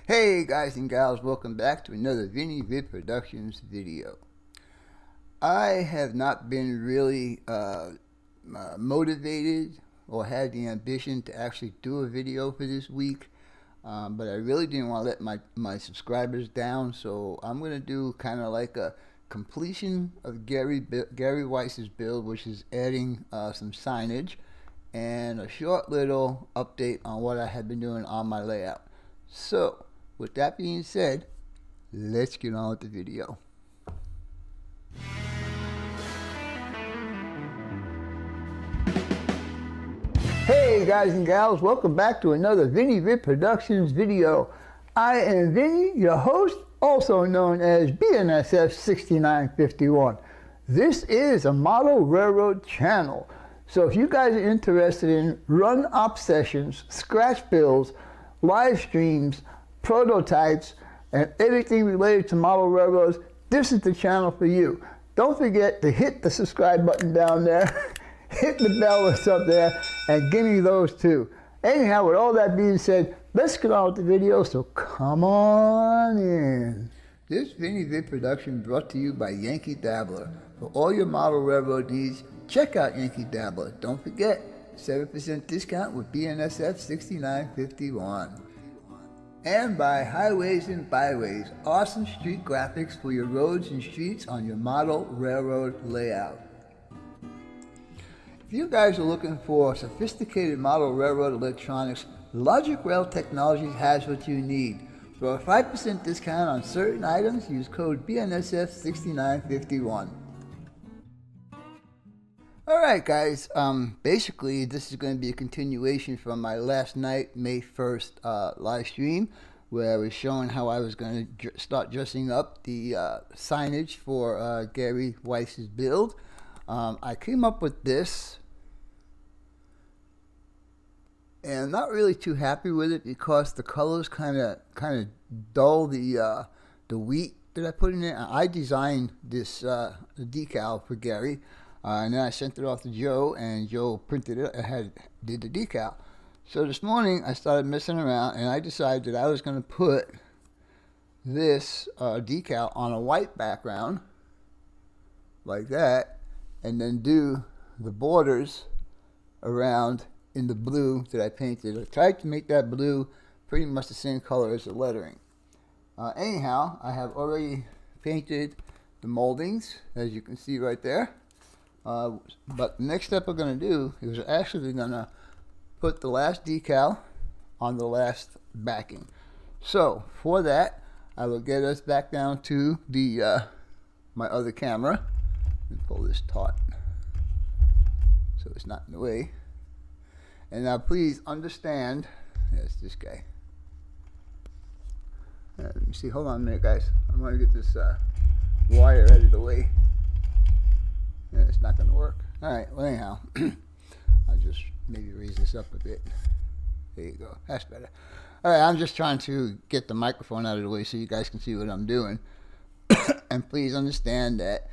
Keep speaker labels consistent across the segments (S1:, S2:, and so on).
S1: Hey guys and gals, welcome back to another Vinny Vid Productions video. I have not been really motivated or had the ambition to actually do a video for this week, but I really didn't want to let my subscribers down, so I'm going to do kind of like a completion of Gary Weiss's build, which is adding some signage, and a short little update on what I have been doing on my layout. So with that being said, let's get on with the video. Hey guys and gals, welcome back to another Vinny Vid Productions video. I am Vinny, your host, also known as BNSF 6951. This is a model railroad channel. So if you guys are interested in run-up sessions, scratch builds, live streams, prototypes, and everything related to model railroads, this is the channel for you. Don't forget to hit the subscribe button down there, hit the bell that's up there, and give me those too. Anyhow, with all that being said, let's get on with the video, so come on in. This Vinny Vid production brought to you by Yankee Dabbler. For all your model railroad needs, check out Yankee Dabbler. Don't forget, 7% discount with BNSF 6951. And by Highways and Byways, awesome street graphics for your roads and streets on your model railroad layout. If you guys are looking for sophisticated model railroad electronics, Logic Rail Technologies has what you need. For a 5% discount on certain items, use code BNSF 6951. Alright guys, basically this is going to be a continuation from my last night, May 1st live stream, where I was showing how I was going to start dressing up the signage for Gary Weiss's build. I came up with this, and I'm not really too happy with it because the colors kind of dull the wheat that I put in it. I designed this decal for Gary. And then I sent it off to Joe, and Joe printed it, did the decal. So this morning I started messing around, and I decided that I was going to put this decal on a white background, like that, and then do the borders around in the blue that I painted. I tried to make that blue pretty much the same color as the lettering. Anyhow, I have already painted the moldings, as you can see right there. But the next step we're going to do is we're actually going to put the last decal on the last backing. So for that, I will get us back down to the my other camera and pull this taut so it's not in the way. And now please understand, that's this guy. Let me see, hold on a minute guys, I'm going to get this wire out of the way. Yeah, it's not going to work. Alright, well anyhow, I'll just maybe raise this up a bit. There you go, that's better. Alright, I'm just trying to get the microphone out of the way so you guys can see what I'm doing. And please understand that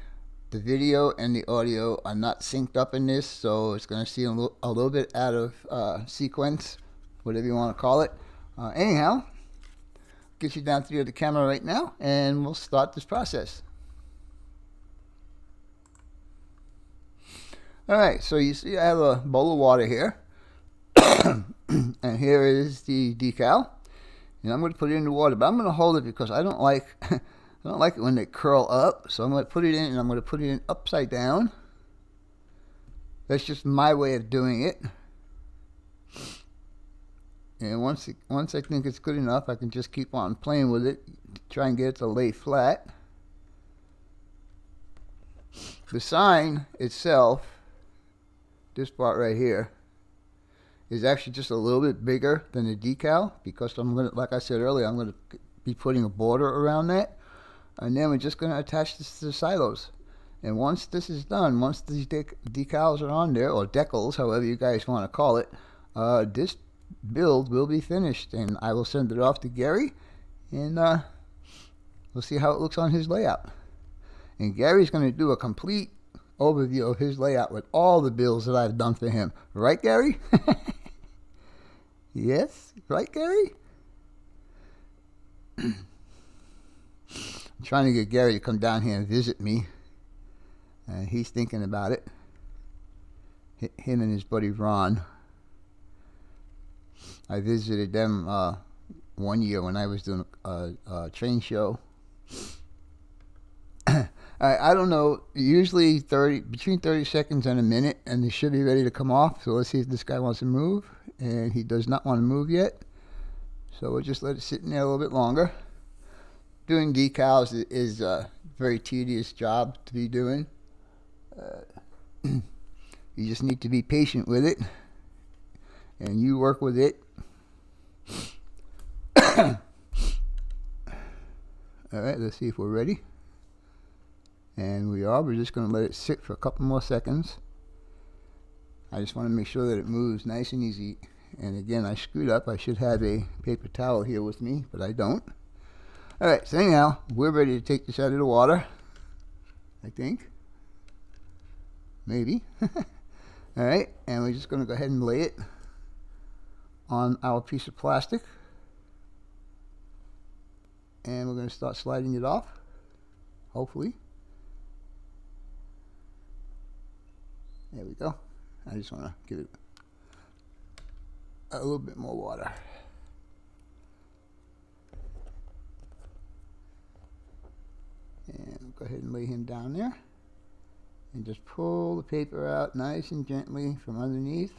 S1: the video and the audio are not synced up in this, so it's going to seem a little bit out of sequence, whatever you want to call it. Anyhow, get you down to the other camera right now, and we'll start this process. Alright, so you see I have a bowl of water here, and here is the decal, and I'm going to put it in the water, but I'm going to hold it because I don't like it when they curl up, so I'm going to put it in, and I'm going to put it in upside down. That's just my way of doing it, and once I think it's good enough, I can just keep on playing with it, try and get it to lay flat. The sign itself, this part right here, is actually just a little bit bigger than the decal because I'm going to, like I said earlier, I'm going to be putting a border around that, and then we're just going to attach this to the silos. And once this is done, once these decals are on there, or decals, however you guys want to call it, this build will be finished, and I will send it off to Gary, and we'll see how it looks on his layout. And Gary's going to do a complete overview of his layout with all the builds that I've done for him. Right, Gary? Yes? Right, Gary? I'm trying to get Gary to come down here and visit me. He's thinking about it. Him and his buddy Ron. I visited them one year when I was doing a train show. I don't know, usually between 30 seconds and a minute, and they should be ready to come off. So let's see if this guy wants to move. And he does not want to move yet. So we'll just let it sit in there a little bit longer. Doing decals is a very tedious job to be doing. You just need to be patient with it. And you work with it. Alright, let's see if we're ready. And we are. We're just going to let it sit for a couple more seconds. I just want to make sure that it moves nice and easy. And again, I screwed up. I should have a paper towel here with me, but I don't. Alright, so anyhow, we're ready to take this out of the water. I think. Maybe. Alright, and we're just going to go ahead and lay it on our piece of plastic. And we're going to start sliding it off. Hopefully. There we go. I just want to give it a little bit more water. And go ahead and lay him down there. And just pull the paper out nice and gently from underneath.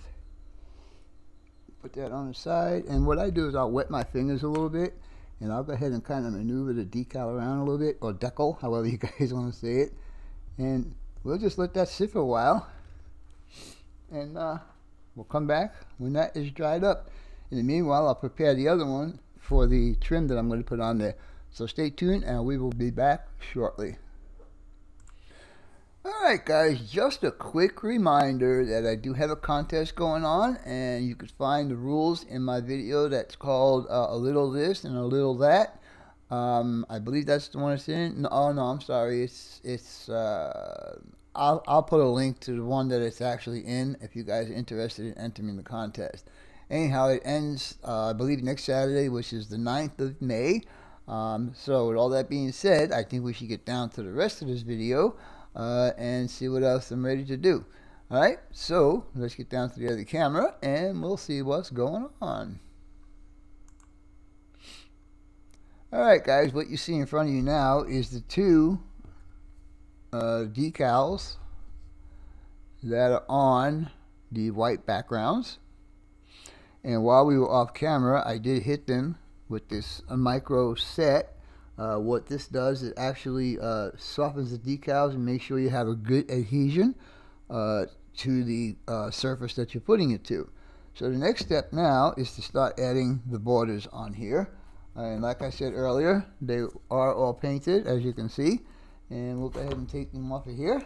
S1: Put that on the side. And what I do is I'll wet my fingers a little bit. And I'll go ahead and kind of maneuver the decal around a little bit. Or decal, however you guys want to say it. And we'll just let that sit for a while. And we'll come back when that is dried up. In the meanwhile, I'll prepare the other one for the trim that I'm going to put on there. So stay tuned and we will be back shortly. Alright guys, just a quick reminder that I do have a contest going on, and you can find the rules in my video that's called a little this and a little that. I believe that's the one it's in. No, I'm sorry. I'll put a link to the one that it's actually in if you guys are interested in entering the contest. Anyhow, it ends, I believe, next Saturday, which is the 9th of May. So with all that being said, I think we should get down to the rest of this video and see what else I'm ready to do. Alright, so let's get down to the other camera and we'll see what's going on. Alright guys, what you see in front of you now is the two decals that are on the white backgrounds. And while we were off camera, I did hit them with this micro set. What this does, it actually softens the decals and makes sure you have a good adhesion to the surface that you're putting it to. So the next step now is to start adding the borders on here. And like I said earlier, they are all painted, as you can see. And we'll go ahead and take them off of here.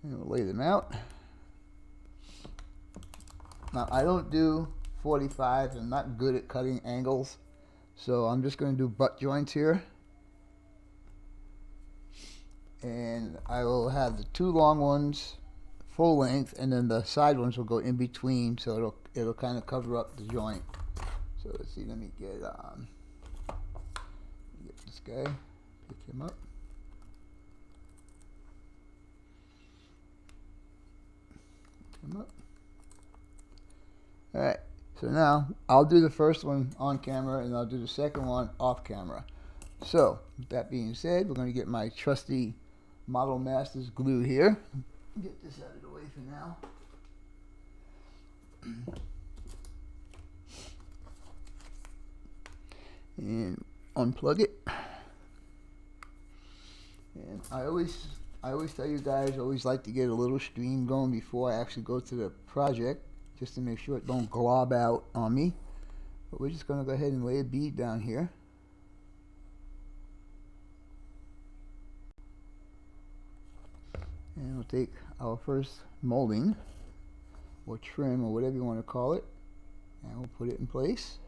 S1: And we'll lay them out. Now, I don't do 45. I'm not good at cutting angles. So I'm just going to do butt joints here. And I will have the two long ones full length, and then the side ones will go in between, so it'll kind of cover up the joint. So let's see, let me get this guy, pick him up. Pick him up. Alright, so now I'll do the first one on camera and I'll do the second one off camera. So, with that being said, we're going to get my trusty Model Masters glue here. Get this out of the way for now. And unplug it. And I always tell you guys, I always like to get a little stream going before I actually go to the project, just to make sure it don't glob out on me. But we're just going to go ahead and lay a bead down here. And we'll take our first molding, or trim, or whatever you want to call it, and we'll put it in place.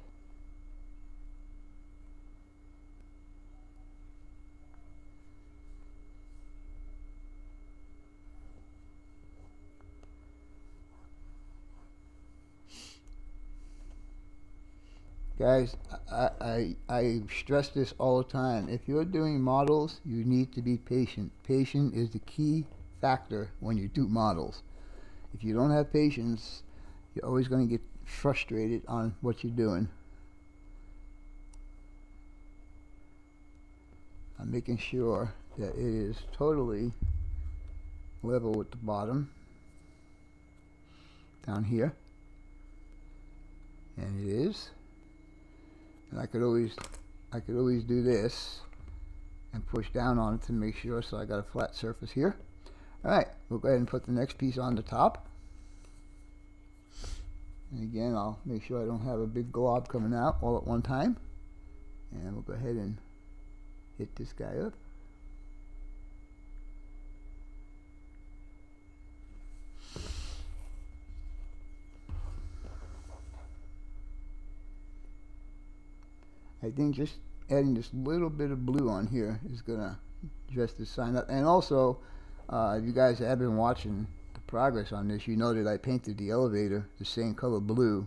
S1: Guys, I stress this all the time. If you're doing models, you need to be patient. Patience is the key factor when you do models. If you don't have patience, you're always going to get frustrated on what you're doing. I'm making sure that it is totally level with the bottom down here, and it is. And I could always do this and push down on it to make sure, so I got a flat surface here. Alright, we'll go ahead and put the next piece on the top. And again, I'll make sure I don't have a big glob coming out all at one time. And we'll go ahead and hit this guy up. I think just adding this little bit of blue on here is gonna dress this sign up. And also, if you guys have been watching the progress on this, you know that I painted the elevator the same color blue.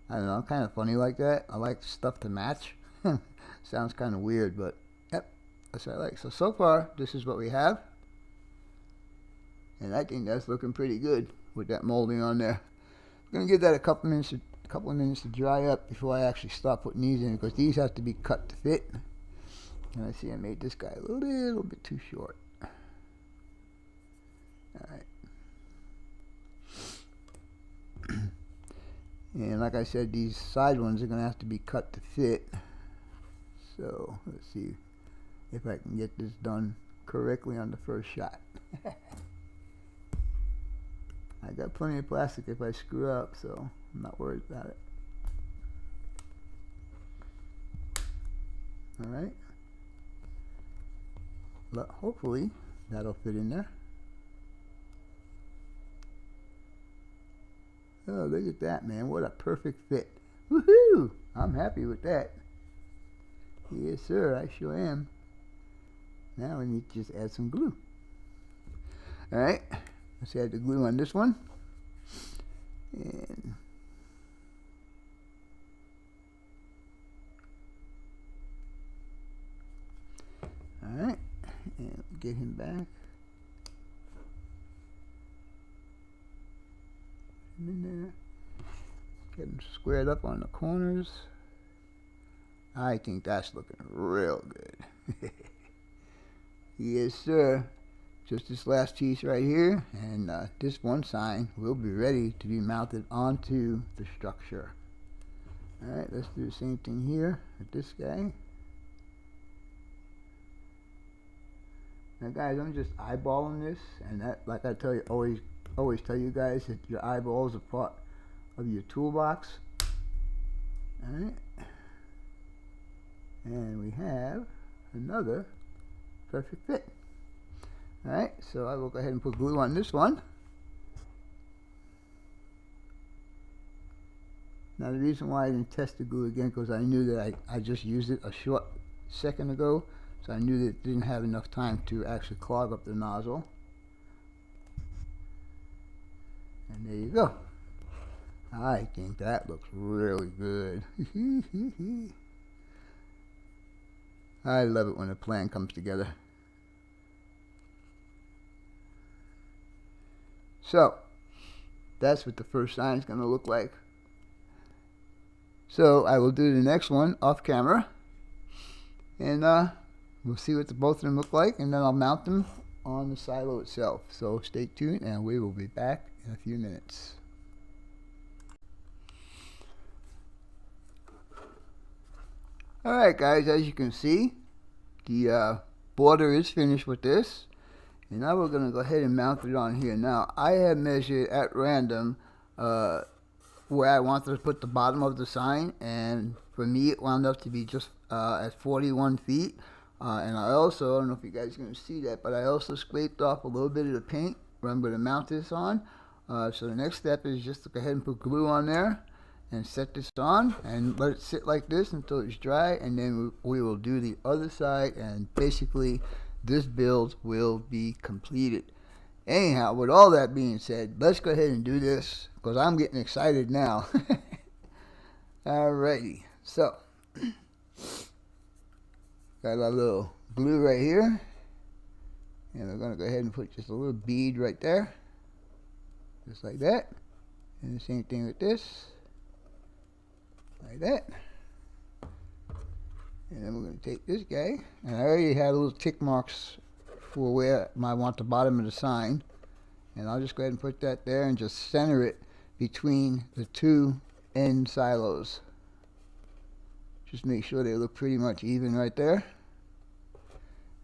S1: I don't know, I'm kind of funny like that. I like stuff to match. Sounds kind of weird, but yep, that's what I like. So far, this is what we have. And I think that's looking pretty good with that molding on there. I'm gonna give that a couple of minutes to dry up before I actually start putting these in, because these have to be cut to fit. And I see I made this guy a little bit too short. Alright. And like I said, these side ones are going to have to be cut to fit. So let's see if I can get this done correctly on the first shot. I got plenty of plastic if I screw up, so I'm not worried about it. Alright. Hopefully that'll fit in there. Oh, look at that, man. What a perfect fit. Woohoo! I'm happy with that. Yes, sir. I sure am. Now we need to just add some glue. Alright. Let's add the glue on this one. And alright. And get him back. In there, get them squared up on the corners. I think that's looking real good. Yes, sir. Just this last piece right here, and this one sign will be ready to be mounted onto the structure. Alright, let's do the same thing here with this guy. Now guys, I'm just eyeballing this, and that, like I tell you, always tell you guys, that your eyeballs are part of your toolbox. Alright. And we have another perfect fit. Alright, so I will go ahead and put glue on this one. Now the reason why I didn't test the glue again, because I knew that I just used it a short second ago, so I knew that it didn't have enough time to actually clog up the nozzle. And there you go. I think that looks really good. I love it when a plan comes together. So, that's what the first sign is going to look like. So, I will do the next one off camera. And we'll see what both of them look like. And then I'll mount them on the silo itself. So, stay tuned and we will be back in a few minutes. Alright guys, as you can see, the border is finished with this. And now we're going to go ahead and mount it on here. Now, I have measured at random where I wanted to put the bottom of the sign. And for me, it wound up to be just at 41 feet. And I also, I don't know if you guys are going to see that, but I also scraped off a little bit of the paint where I'm going to mount this on. So the next step is just to go ahead and put glue on there and set this on and let it sit like this until it's dry, and then we will do the other side, and basically this build will be completed. Anyhow, with all that being said, let's go ahead and do this because I'm getting excited now. Alrighty, So, got our little glue right here. And we're going to go ahead and put just a little bead right there. Just like that. And the same thing with this. Like that. And then we're going to take this guy. And I already had little tick marks for where I want the bottom of the sign. And I'll just go ahead and put that there and just center it between the two end silos. Just make sure they look pretty much even right there.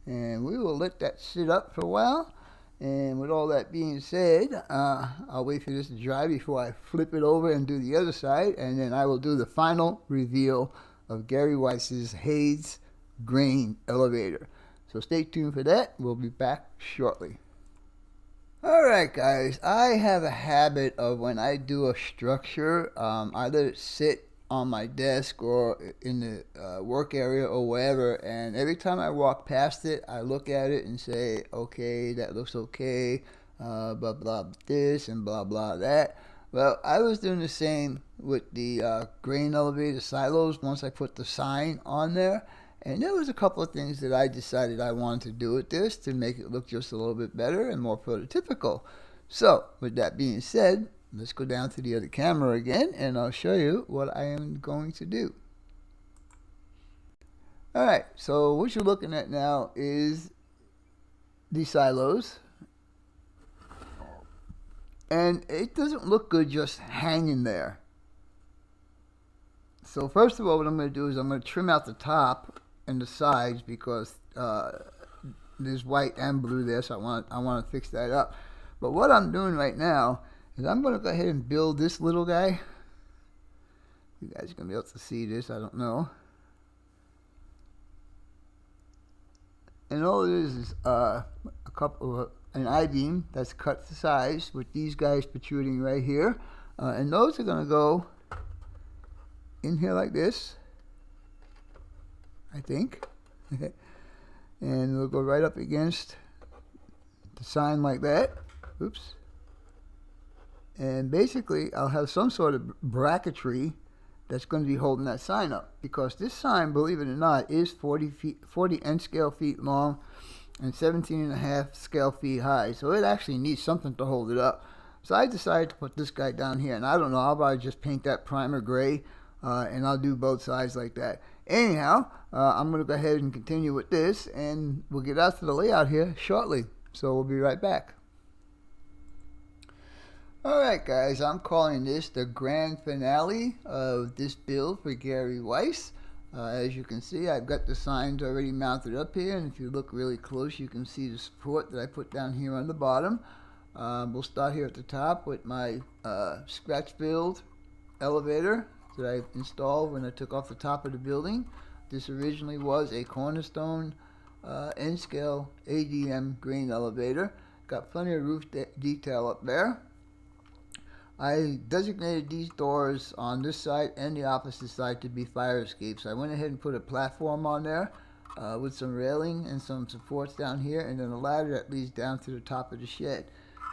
S1: And we will let that sit up for a while. And with all that being said, I'll wait for this to dry before I flip it over and do the other side. And then I will do the final reveal of Gary Weiss's Hayes grain elevator. So stay tuned for that. We'll be back shortly. Alright guys, I have a habit of when I do a structure, either sit on my desk or in the work area or wherever, and every time I walk past it, I look at it and say, okay, that looks okay, blah blah this and blah blah that. Well, I was doing the same with the grain elevator silos once I put the sign on there. And there was a couple of things that I decided I wanted to do with this to make it look just a little bit better and more prototypical. So, with that being said, let's go down to the other camera again and I'll show you what I am going to do. Alright, so what you're looking at now is the silos. And it doesn't look good just hanging there. So first of all, what I'm going to do is I'm going to trim out the top and the sides because there's white and blue there, so I want to fix that up. But what I'm doing right now is I'm going to go ahead and build this little guy. You guys are going to be able to see this, I don't know. And all it is an I-beam that's cut to size with these guys protruding right here. And those are going to go in here like this, I think. And we'll go right up against the sign like that. Oops. And basically I'll have some sort of bracketry that's going to be holding that sign up, because this sign, believe it or not, is 40 N scale feet long and 17.5 scale feet high, so it actually needs something to hold it up. So I decided to put this guy down here, and I don't know, I'll probably just paint that primer gray, and I'll do both sides like that. Anyhow, I'm going to go ahead and continue with this, and we'll get out to the layout here shortly. So we'll be right back. Alright guys, I'm calling this the grand finale of this build for Gary Weiss. As you can see, I've got the signs already mounted up here, and if you look really close, you can see the support that I put down here on the bottom. We'll start here at the top with my scratch build elevator that I installed when I took off the top of the building. This originally was a Cornerstone N-scale ADM grain elevator. Got plenty of roof detail up there. I designated these doors on this side and the opposite side to be fire escapes. I went ahead and put a platform on there with some railing and some supports down here, and then a ladder that leads down to the top of the shed.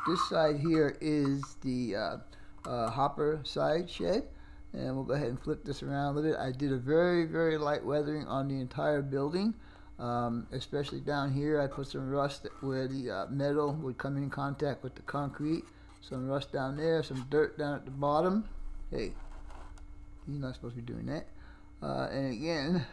S1: This side here is the hopper side shed, and we'll go ahead and flip this around a little bit. I did a very, very light weathering on the entire building, especially down here. I put some rust where the metal would come in contact with the concrete. Some rust down there, some dirt down at the bottom. Hey, you're not supposed to be doing that. And again,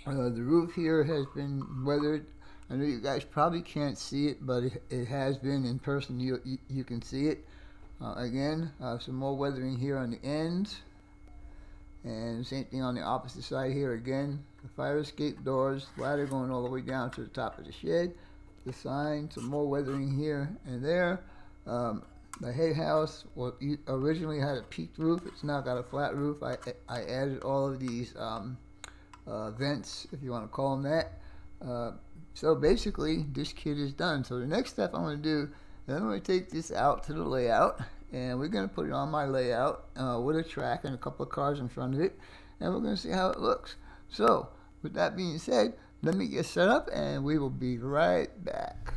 S1: the roof here has been weathered. I know you guys probably can't see it, but it has been in person. You can see it. Again, some more weathering here on the ends. And same thing on the opposite side here. Again, the fire escape doors, ladder going all the way down to the top of the shed. The sign, some more weathering here and there. The hay house originally had a peaked roof. It's now got a flat roof. I added all of these vents, if you want to call them that. So basically, this kit is done. So the next step I'm going to do is I'm going to take this out to the layout, and we're going to put it on my layout with a track and a couple of cars in front of it, and we're going to see how it looks. So with that being said, let me get set up and we will be right back.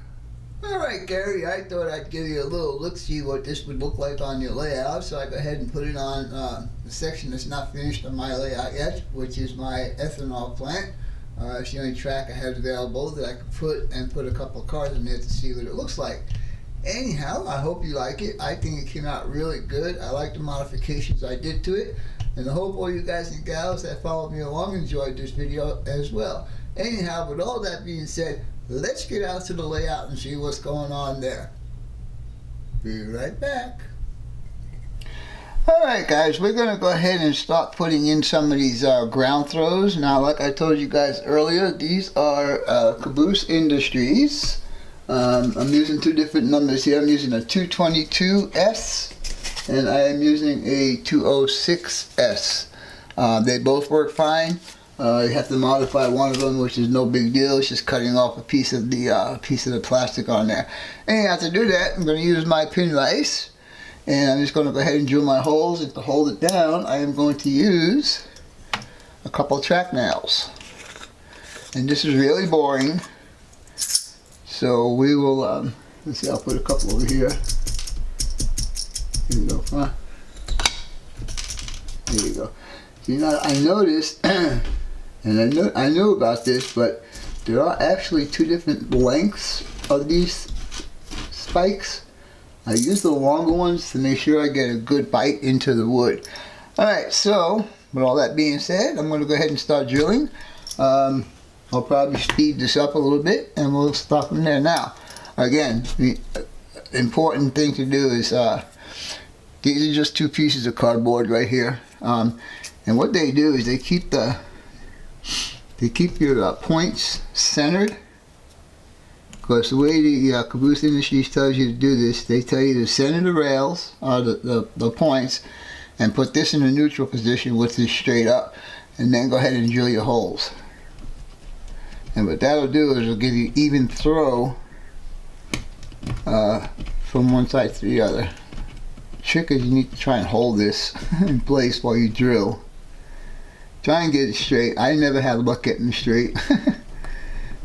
S1: Alright, Gary, I thought I'd give you a little look-see what this would look like on your layout, so I go ahead and put it on the section that's not finished on my layout yet, which is my ethanol plant. It's the only track I have available that I can put a couple of cars in there to see what it looks like. Anyhow, I hope you like it. I think it came out really good. I like the modifications I did to it, and I hope all you guys and gals that followed me along enjoyed this video as well. Anyhow, with all that being said, let's get out to the layout and see what's going on there. Be right back. Alright guys, we're going to go ahead and start putting in some of these ground throws. Now, like I told you guys earlier, these are Caboose Industries. I'm using two different numbers here. I'm using a 222S and I am using a 206S. They both work fine. You have to modify one of them, which is no big deal. It's just cutting off a piece of the plastic on there. Anyhow, to do that, I'm going to use my pin vise, and I'm just going to go ahead and drill my holes. And to hold it down, I am going to use a couple of track nails. And this is really boring, so we will. Let's see. I'll put a couple over here. Here we go. There you go. See, now I noticed. And I knew about this, but there are actually two different lengths of these spikes. I use the longer ones to make sure I get a good bite into the wood. Alright, so with all that being said, I'm going to go ahead and start drilling. I'll probably speed this up a little bit and we'll start from there. Now, again, the important thing to do is these are just two pieces of cardboard right here. And what they do is they keep your points centered, because the way the Caboose Industries tells you to do this, they tell you to center the rails, or the points, and put this in a neutral position with this straight up, and then go ahead and drill your holes. And what that'll do is it'll give you even throw from one side to the other. The trick is you need to try and hold this in place while you drill. Try and get it straight. I never had luck getting it straight.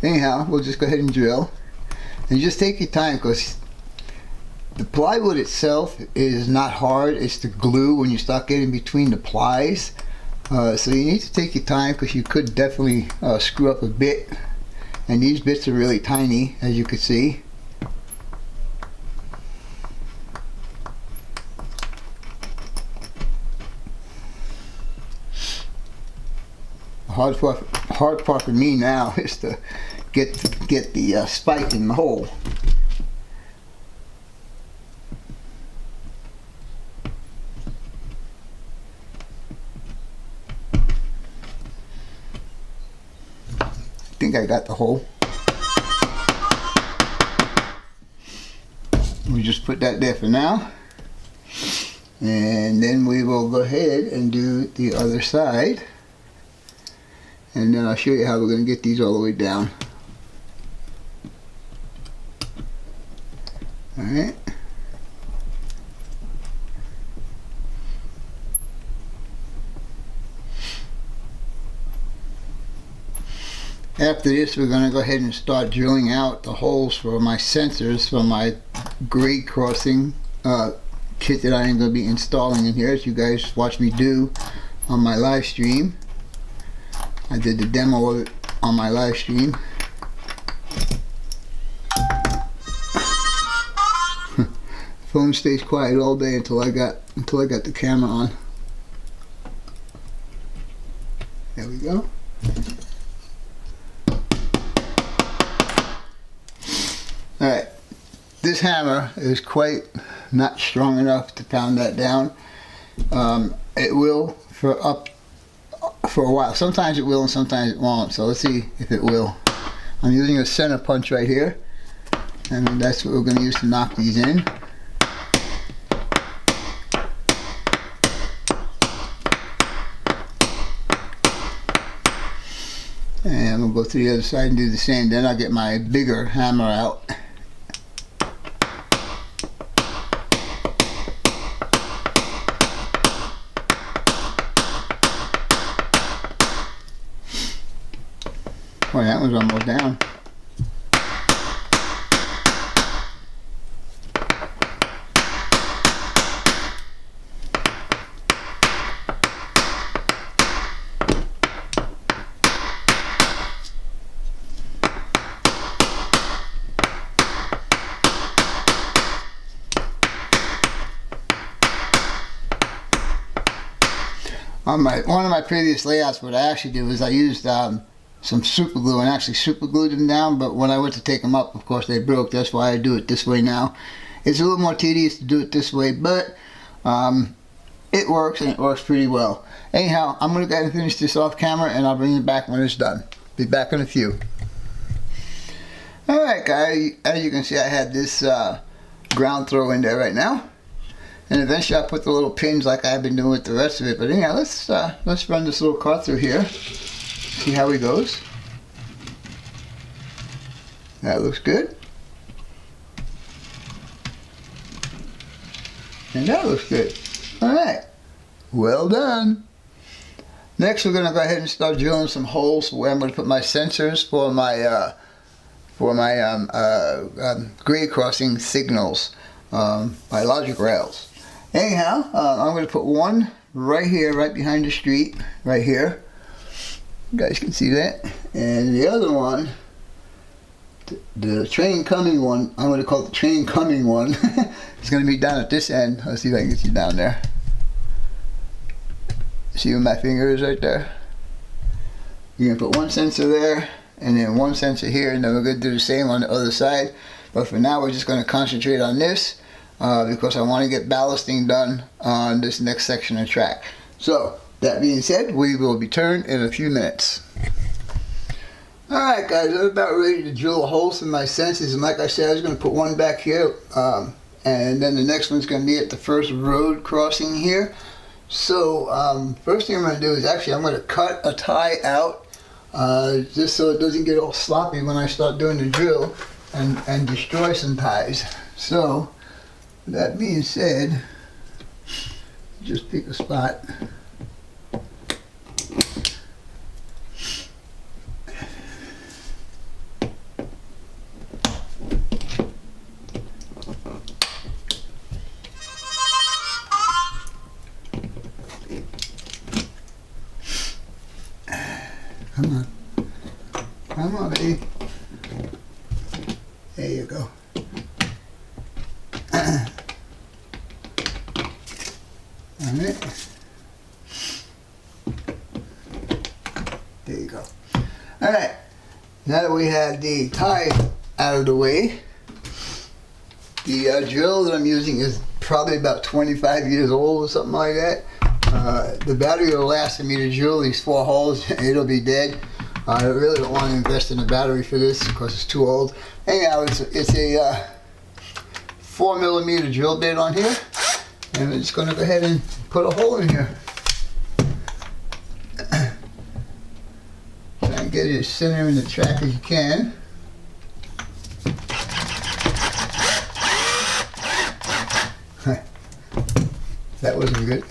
S1: Anyhow, we'll just go ahead and drill. And just take your time, because the plywood itself is not hard. It's the glue when you start getting between the plies. So you need to take your time, because you could definitely screw up a bit. And these bits are really tiny, as you can see. Hard part for me now is to get the spike in the hole. I think I got the hole. We just put that there for now, and then we will go ahead and do the other side. And then I'll show you how we're going to get these all the way down. Alright. After this, we're going to go ahead and start drilling out the holes for my sensors for my grade crossing kit that I am going to be installing in here, as you guys watch me do on my live stream. I did the demo of it on my live stream. Phone stays quiet all day until I got the camera on. There we go. Alright, this hammer is quite not strong enough to pound that down. It will for a while. Sometimes it will and sometimes it won't, so let's see if it will. I'm using a center punch right here, and that's what we're going to use to knock these in. And we'll go to the other side and do the same. Then I'll get my bigger hammer out. Oh, that one's almost down. on one of my previous layouts, what I actually did was I used some super glue and actually super glued them down, but when I went to take them up, of course they broke. That's why I do it this way now. It's a little more tedious to do it this way, but it works, and it works pretty well. Anyhow, I'm going to go ahead and finish this off camera, and I'll bring you back when it's done. Be back in a few. Alright guys, as you can see, I had this ground throw in there right now. And eventually I'll put the little pins like I've been doing with the rest of it. But anyhow, let's run this little cart through here. See how it goes. That looks good. And that looks good. Alright. Well done. Next we're going to go ahead and start drilling some holes where I'm going to put my sensors for my grade crossing signals, my logic rails. Anyhow, I'm going to put one right here, right behind the street, right here. You guys can see that. And the other one, the train coming one, I'm going to call it the train coming one. It's going to be down at this end. Let's see if I can get you down there. See where my finger is right there? You're going to put one sensor there, and then one sensor here, and then we're going to do the same on the other side. But for now, we're just going to concentrate on this. Because I want to get ballasting done on this next section of track. So, that being said, we will return in a few minutes. Alright guys, I'm about ready to drill holes in my sensors, and like I said, I was going to put one back here, and then the next one's going to be at the first road crossing here. So, first thing I'm going to do is actually I'm going to cut a tie out, just so it doesn't get all sloppy when I start doing the drill, and destroy some ties. So, that being said, just pick a spot. Come on. Come on, baby. There you go. Alright. There you go. Alright. Now that we have the tie out of the way, the drill that I'm using is probably about 25 years old or something like that. The battery will last for me to drill these 4 holes and it'll be dead. I really don't want to invest in a battery for this because it's too old. Anyhow, it's a 4mm drill bit on here, and I'm just going to go ahead and put a hole in here. Try and get it as center in the track as you can. That wasn't good.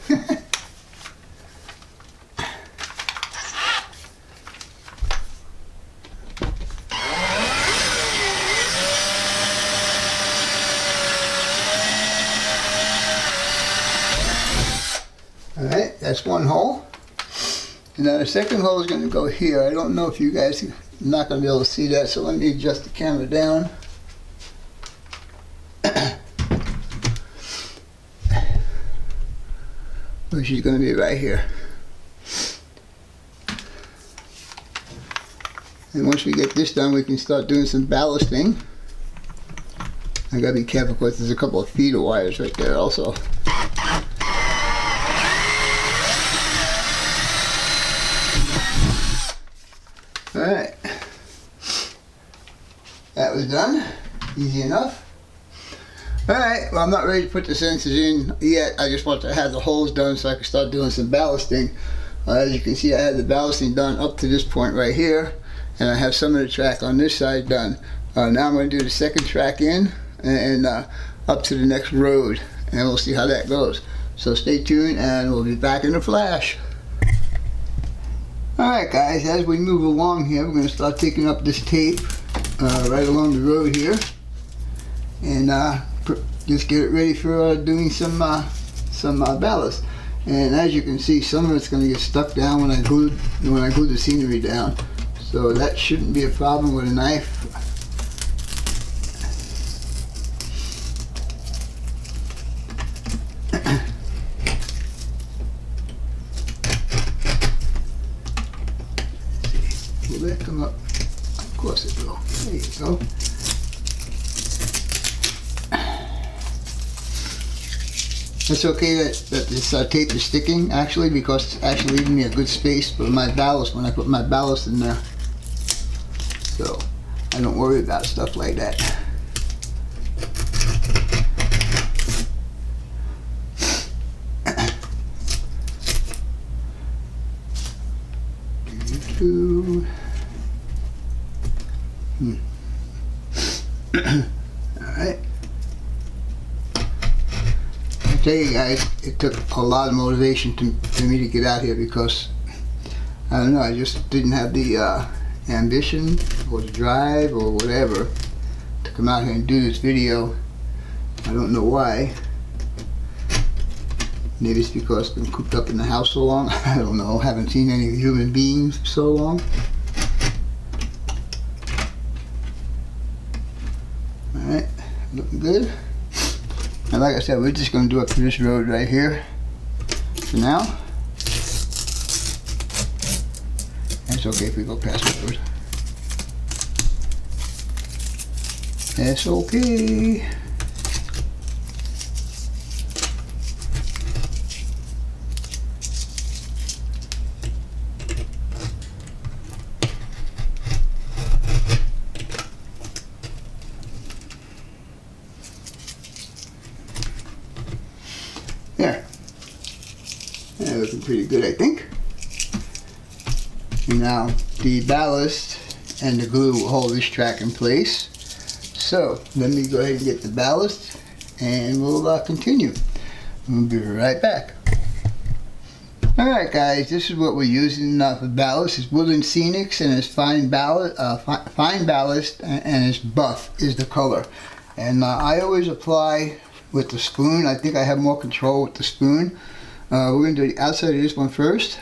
S1: Alright, that's one hole. And now the second hole is going to go here. I don't know if you guys are not going to be able to see that, so let me adjust the camera down. Which is going to be right here. And once we get this done, we can start doing some ballasting. I gotta be careful because there's a couple of feeder wires right there also. Alright. That was done. Easy enough. Alright, well I'm not ready to put the sensors in yet. I just want to have the holes done so I can start doing some ballasting. As you can see, I had the ballasting done up to this point right here, and I have some of the track on this side done. Now I'm going to do the second track in and up to the next road, and we'll see how that goes. So stay tuned and we'll be back in a flash. Alright guys, as we move along here, we're going to start taking up this tape right along the road here, and just get it ready for doing some ballast. And as you can see, some of it's going to get stuck down when I glue the scenery down, so that shouldn't be a problem with a knife. Will that come up? Of course it will. There you go. It's okay that this tape is sticking, actually, because it's actually leaving me a good space for my ballast when I put my ballast in there. So I don't worry about stuff like that. Alright. I tell you guys, it took a lot of motivation for me to get out here, because I don't know, I just didn't have the ambition or the drive or whatever to come out here and do this video. I don't know why. Maybe it's because I've been cooped up in the house so long. I don't know. Haven't seen any human beings for so long. Alright, looking good. And like I said, we're just going to do up to this road right here for now. And it's okay if we go past the road. That's okay. There. Yeah, looking pretty good, I think. And now the ballast and the glue will hold this track in place. So let me go ahead and get the ballast and we'll continue. We'll be right back. Alright guys, this is what we're using for ballast. It's Woodland Scenics, and it's fine ballast, and it's buff is the color. And I always apply with the spoon. I think I have more control with the spoon. We're going to do the outside of this one first.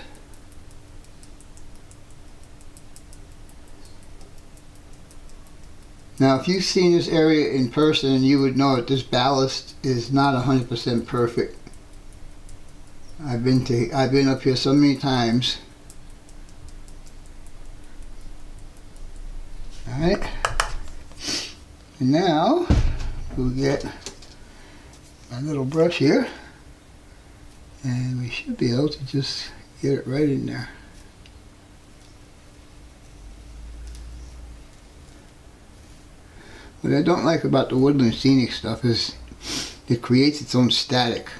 S1: Now if you've seen this area in person, you would know that this ballast is not 100% perfect. I've been up here so many times. Alright. And now we'll get my little brush here, and we should be able to just get it right in there. What I don't like about the Woodland Scenic stuff is it creates its own static.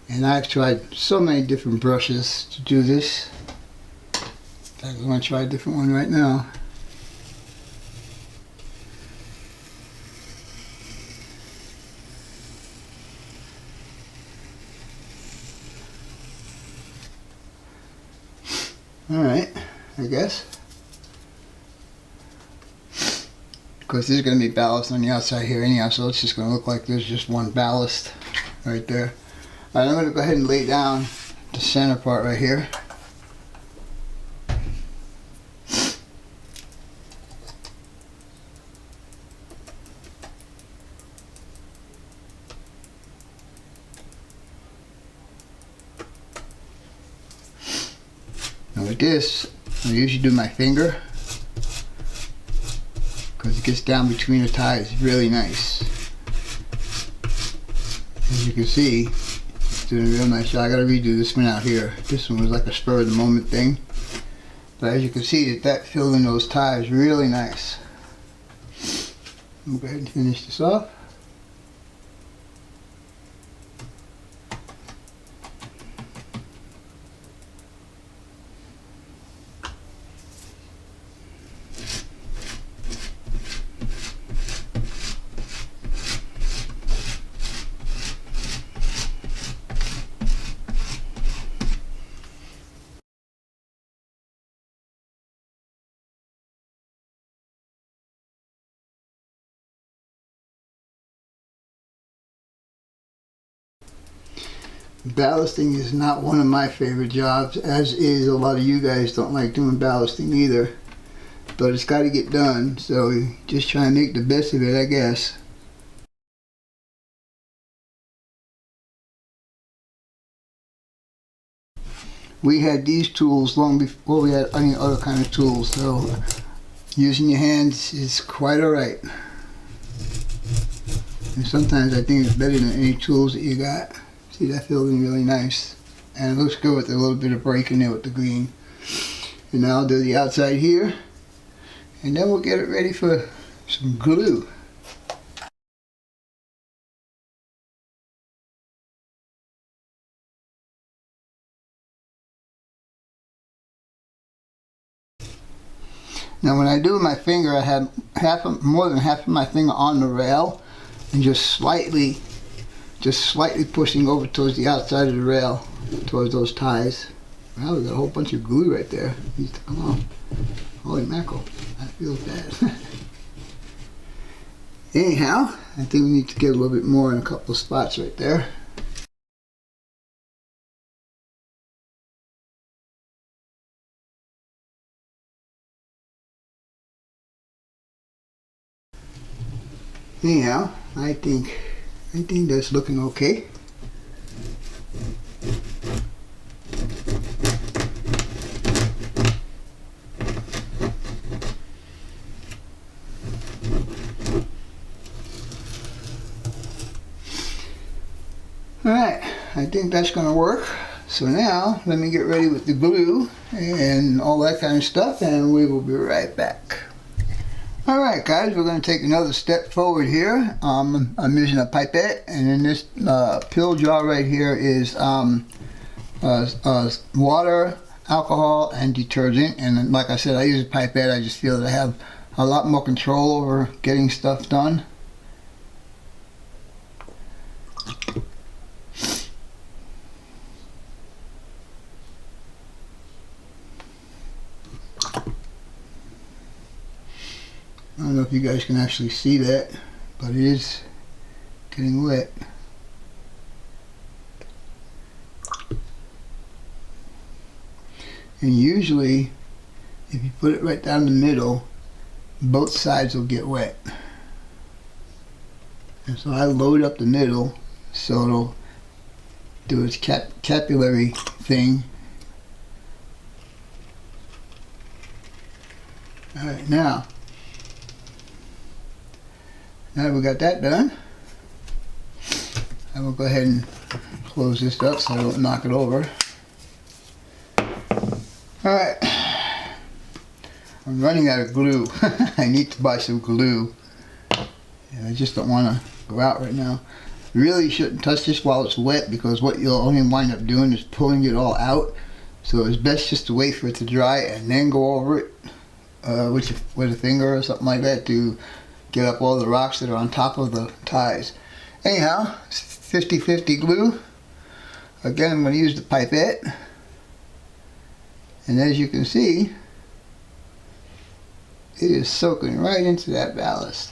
S1: And I've tried so many different brushes to do this. In fact, I'm going to try a different one right now. Alright, I guess. Of course, there's going to be ballast on the outside here anyhow, so it's just going to look like there's just one ballast right there. Alright, I'm going to go ahead and lay down the center part right here. Now with this, I usually do my finger, because it gets down between the ties really nice. As you can see, it's doing a real nice job. I gotta redo this one out here. This one was like a spur of the moment thing. But as you can see, that filled in those ties really nice. We'll go ahead and finish this off. Ballasting is not one of my favorite jobs, as is a lot of you guys don't like doing ballasting either. But it's got to get done, so we just try and make the best of it, I guess. we had these tools long before we had any other kind of tools, so using your hands is quite alright. And sometimes I think it's better than any tools that you got. See, that feels really nice. And it looks good with a little bit of break in there with the green. And now I'll do the outside here. And then we'll get it ready for some glue. Now when I do my finger, I have more than half of my finger on the rail and just slightly pushing over towards the outside of the rail, towards those ties. Wow, we got a whole bunch of glue right there. Needs to come off. Holy mackerel, that feels bad. Anyhow, I think we need to get a little bit more in a couple of spots right there. Anyhow, I think that's looking okay. Alright, I think that's going to work. So now, let me get ready with the glue and all that kind of stuff, and we will be right back. Alright guys, we're going to take another step forward here. I'm using a pipette, and in this pill jar right here is water, alcohol, and detergent. And like I said, I use a pipette. I just feel that I have a lot more control over getting stuff done. I don't know if you guys can actually see that, but it is getting wet. And usually, if you put it right down the middle, both sides will get wet. And so I load up the middle so it'll do its capillary thing. Alright, now we got that done, I will go ahead and close this up so I don't knock it over. Alright, I'm running out of glue. I need to buy some glue. And I just don't want to go out right now. You really shouldn't touch this while it's wet, because what you'll only wind up doing is pulling it all out. So it's best just to wait for it to dry and then go over it with a finger or something like that to get up all the rocks that are on top of the ties. Anyhow, 50-50 glue. Again, I'm going to use the pipette. And as you can see, it is soaking right into that ballast.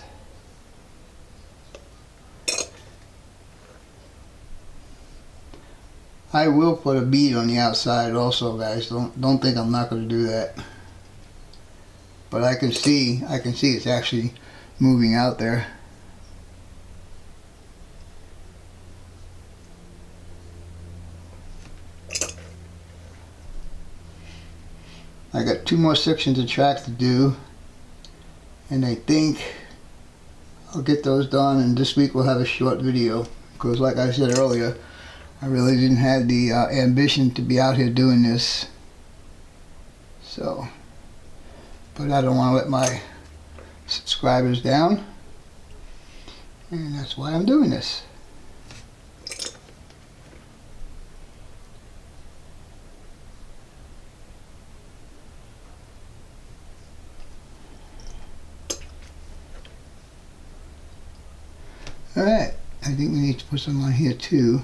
S1: I will put a bead on the outside also, guys. Don't think I'm not going to do that. But I can see it's actually moving out there. I got 2 more sections of track to do, and I think I'll get those done, and this week we'll have a short video, because like I said earlier, I really didn't have the ambition to be out here doing this. So, but I don't want to let my subscribers down, and that's why I'm doing this. Alright, I think we need to put some on here too,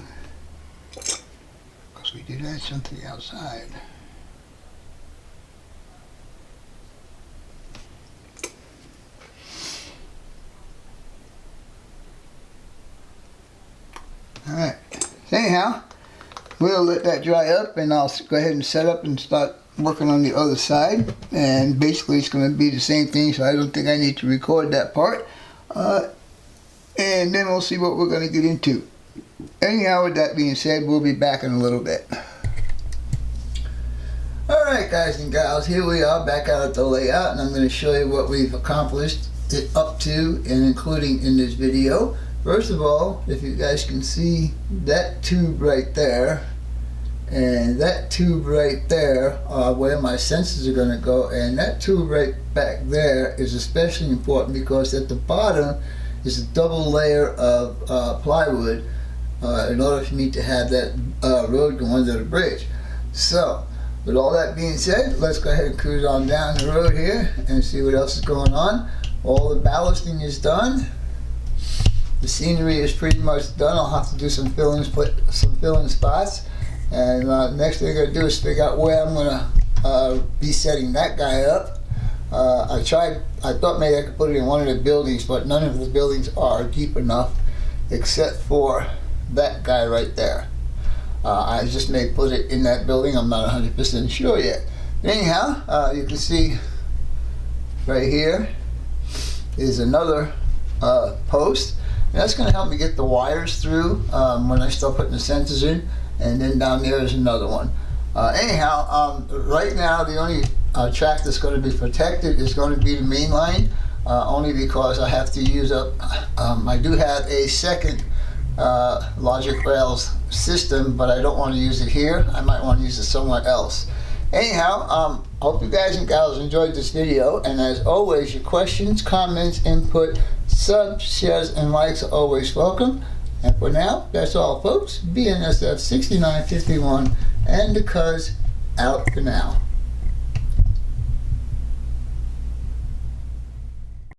S1: because we did add some to the outside. Alright, so anyhow, we'll let that dry up, and I'll go ahead and set up and start working on the other side. And basically it's going to be the same thing, so I don't think I need to record that part. And then we'll see what we're going to get into. Anyhow, with that being said, we'll be back in a little bit. Alright guys and gals, here we are back out at the layout, and I'm going to show you what we've accomplished it up to and including in this video. First of all, if you guys can see that tube right there and that tube right there are where my sensors are going to go, and that tube right back there is especially important because at the bottom is a double layer of plywood in order for me to have that road go under the bridge. So with all that being said, let's go ahead and cruise on down the road here and see what else is going on. All the ballasting is done. The scenery is pretty much done. I'll have to do some filling spots. And next thing I'm going to do is figure out where I'm going to be setting that guy up. I thought maybe I could put it in one of the buildings, but none of the buildings are deep enough except for that guy right there. I just may put it in that building. I'm not 100% sure yet. Anyhow, you can see right here is another post. And that's going to help me get the wires through when I start putting the sensors in. And then down there is another one. Anyhow, right now the only track that's going to be protected is going to be the main line, only because I have to use up, I do have a second logic rails system, but I don't want to use it here. I might want to use it somewhere else. Anyhow, hope you guys and gals enjoyed this video, and as always, your questions, comments, input, subs, shares, and likes are always welcome. And for now, that's all folks. BNSF 6951 and the Cuz out for now.